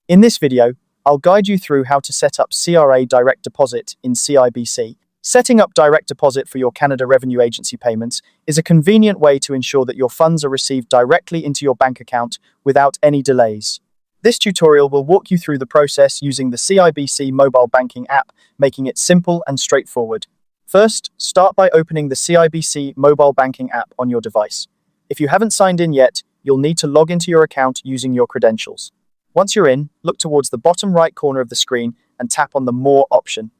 In this video, I'll guide you through how to set up CRA direct deposit in CIBC. Setting up direct deposit for your Canada Revenue Agency payments is a convenient way to ensure that your funds are received directly into your bank account without any delays. This tutorial will walk you through the process using the CIBC mobile banking app, making it simple and straightforward. First, start by opening the CIBC mobile banking app on your device. If you haven't signed in yet, you'll need to log into your account using your credentials. Once you're in, look towards the bottom right corner of the screen and tap on the More option.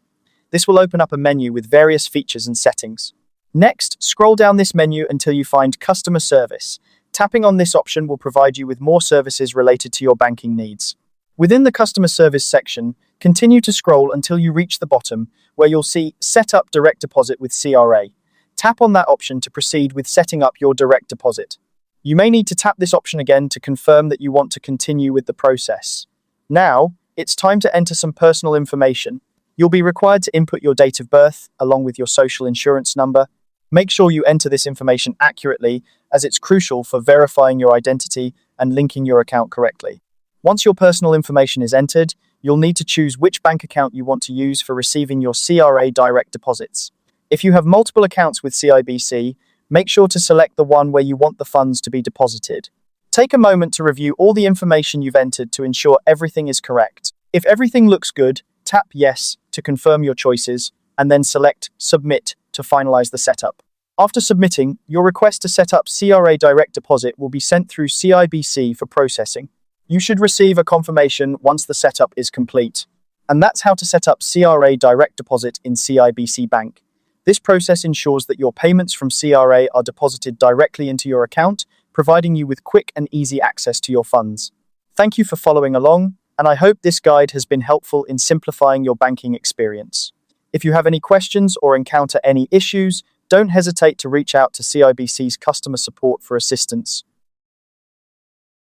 This will open up a menu with various features and settings. Next, scroll down this menu until you find Customer Service. Tapping on this option will provide you with more services related to your banking needs. Within the Customer Service section, continue to scroll until you reach the bottom, where you'll see Set up direct deposit with CRA. Tap on that option to proceed with setting up your direct deposit. You may need to tap this option again to confirm that you want to continue with the process. Now, it's time to enter some personal information. You'll be required to input your date of birth, along with your social insurance number. Make sure you enter this information accurately, as it's crucial for verifying your identity and linking your account correctly. Once your personal information is entered, you'll need to choose which bank account you want to use for receiving your CRA direct deposits. If you have multiple accounts with CIBC, make sure to select the one where you want the funds to be deposited. Take a moment to review all the information you've entered to ensure everything is correct. If everything looks good, tap Yes to confirm your choices, and then select Submit to finalize the setup. After submitting, your request to set up CRA direct deposit will be sent through CIBC for processing. You should receive a confirmation once the setup is complete. And that's how to set up CRA direct deposit in CIBC Bank. This process ensures that your payments from CRA are deposited directly into your account, providing you with quick and easy access to your funds. Thank you for following along, and I hope this guide has been helpful in simplifying your banking experience. If you have any questions or encounter any issues, don't hesitate to reach out to CIBC's customer support for assistance.